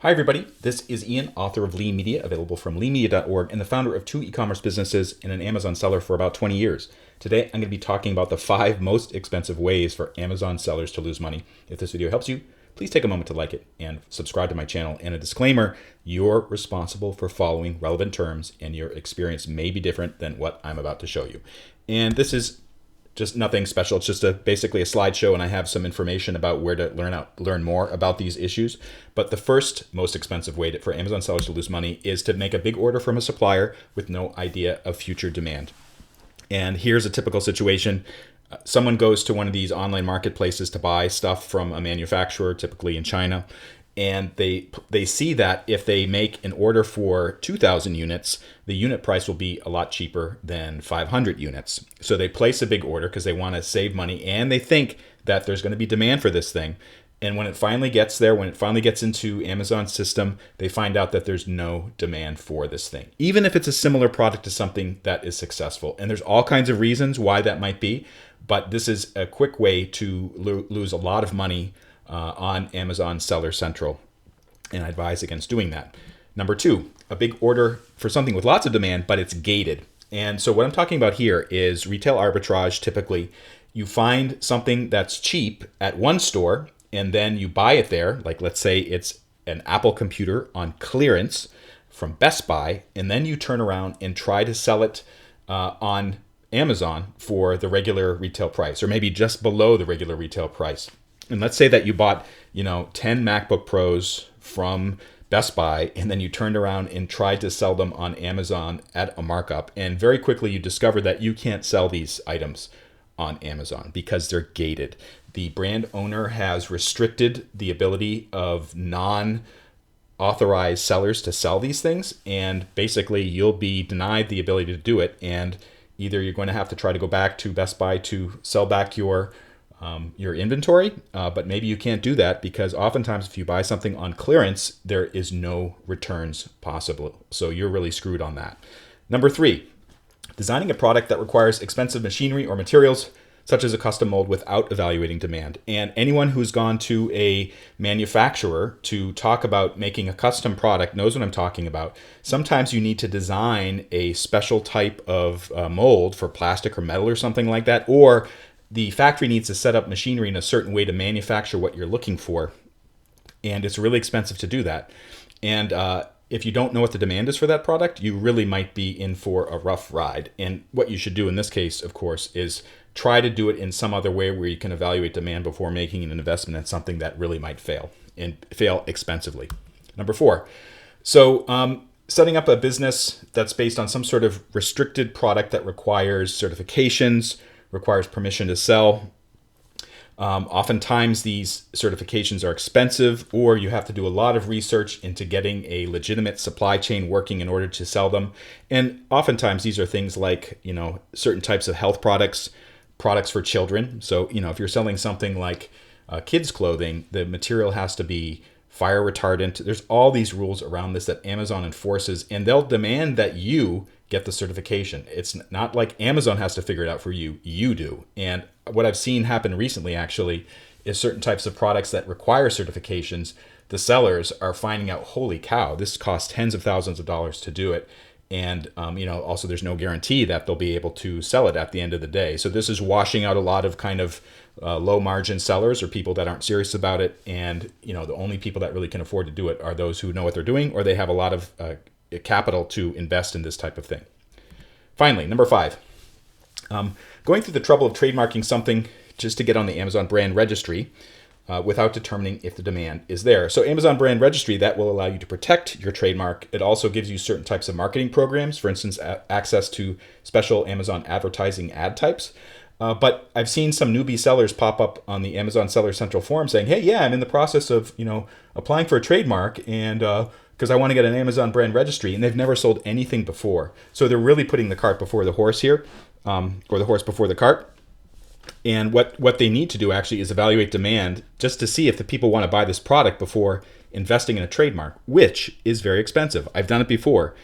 Hi, everybody. This is Ian, author of Lean Media, available from leanmedia.org, and the founder of 2 e-commerce businesses and an Amazon seller for about 20 years. Today, I'm going to be talking about the 5 most expensive ways for Amazon sellers to lose money. If this video helps you, please take a moment to like it and subscribe to my channel. And a disclaimer, you're responsible for following relevant terms, and your experience may be different than what I'm about to show you. And this is just nothing special. It's just basically a slideshow, and I have some information about where to learn more about these issues. But the first most expensive way for Amazon sellers to lose money is to make a big order from a supplier with no idea of future demand. And here's a typical situation. Someone goes to one of these online marketplaces to buy stuff from a manufacturer, typically in China, and they see that if they make an order for 2,000 units, the unit price will be a lot cheaper than 500 units. So they place a big order because they want to save money, and they think that there's going to be demand for this thing. And when it finally gets there, when it finally gets into Amazon's system, they find out that there's no demand for this thing, even if it's a similar product to something that is successful. And there's all kinds of reasons why that might be, but this is a quick way to lose a lot of money on Amazon Seller Central, and I advise against doing that. Number 2, a big order for something with lots of demand, but it's gated. And so what I'm talking about here is retail arbitrage. Typically, you find something that's cheap at one store, and then you buy it there. Like, let's say it's an Apple computer on clearance from Best Buy, and then you turn around and try to sell it on Amazon for the regular retail price, or maybe just below the regular retail price. And let's say that you bought, 10 MacBook Pros from Best Buy, and then you turned around and tried to sell them on Amazon at a markup. And very quickly you discover that you can't sell these items on Amazon because they're gated. The brand owner has restricted the ability of non-authorized sellers to sell these things. And basically you'll be denied the ability to do it. And either you're going to have to try to go back to Best Buy to sell back your inventory, but maybe you can't do that because oftentimes if you buy something on clearance, there is no returns possible. So you're really screwed on that. Number 3, designing a product that requires expensive machinery or materials, such as a custom mold, without evaluating demand. And anyone who's gone to a manufacturer to talk about making a custom product knows what I'm talking about. Sometimes you need to design a special type of mold for plastic or metal or something like that, or the factory needs to set up machinery in a certain way to manufacture what you're looking for. And it's really expensive to do that. And if you don't know what the demand is for that product, you really might be in for a rough ride. And what you should do in this case, of course, is try to do it in some other way where you can evaluate demand before making an investment in something that really might fail, and fail expensively. Number 4, so setting up a business that's based on some sort of restricted product that requires certifications, requires permission to sell. Oftentimes these certifications are expensive, or you have to do a lot of research into getting a legitimate supply chain working in order to sell them. And oftentimes these are things like, certain types of health products for children. So, if you're selling something like kids clothing, the material has to be fire retardant. There's all these rules around this that Amazon enforces, and they'll demand that you get the certification. It's not like Amazon has to figure it out for you, you do. And what I've seen happen recently actually is certain types of products that require certifications, the sellers are finding out, holy cow, this costs tens of thousands of dollars to do it. And, also there's no guarantee that they'll be able to sell it at the end of the day. So this is washing out a lot of kind of low margin sellers or people that aren't serious about it. And, the only people that really can afford to do it are those who know what they're doing, or they have a lot of capital to invest in this type of thing. Finally, number 5, going through the trouble of trademarking something just to get on the Amazon brand registry without determining if the demand is there. So Amazon brand registry, that will allow you to protect your trademark. It also gives you certain types of marketing programs, for instance, access to special Amazon advertising ad types. But I've seen some newbie sellers pop up on the Amazon Seller Central forum saying, hey, yeah, I'm in the process of, applying for a trademark, and because I want to get an Amazon brand registry, and they've never sold anything before. So they're really putting the cart before the horse here, or the horse before the cart. And what they need to do actually is evaluate demand just to see if the people want to buy this product before investing in a trademark, which is very expensive. I've done it before,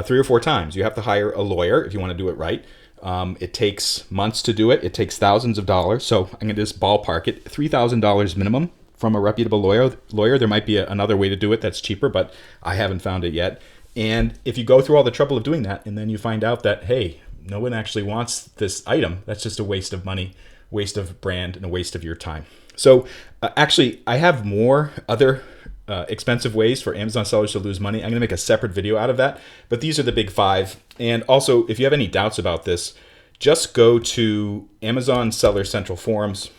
3 or 4 times. You have to hire a lawyer if you want to do it right. It takes months to do it. It takes thousands of dollars. So I'm going to just ballpark it, $3,000 minimum from a reputable lawyer. There might be another way to do it that's cheaper, but I haven't found it yet. And if you go through all the trouble of doing that, and then you find out that, hey, no one actually wants this item, that's just a waste of money, waste of brand, and a waste of your time. So actually, I have more other expensive ways for Amazon sellers to lose money. I'm going to make a separate video out of that, but these are the big 5. And also, if you have any doubts about this, just go to Amazon Seller Central forums.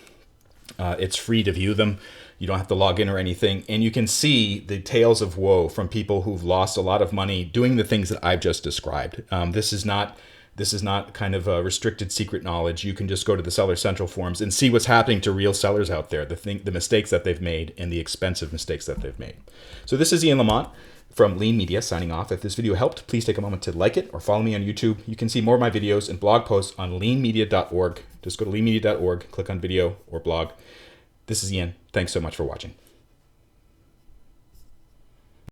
It's free to view them. You don't have to log in or anything. And you can see the tales of woe from people who've lost a lot of money doing the things that I've just described. This is not kind of a restricted secret knowledge. You can just go to the Seller Central forums and see what's happening to real sellers out there, the mistakes that they've made and the expensive mistakes that they've made. So this is Ian Lamont from Lean Media signing off. If this video helped, please take a moment to like it or follow me on YouTube. You can see more of my videos and blog posts on leanmedia.org. Just go to leanmedia.org, click on video or blog. This is Ian. Thanks so much for watching.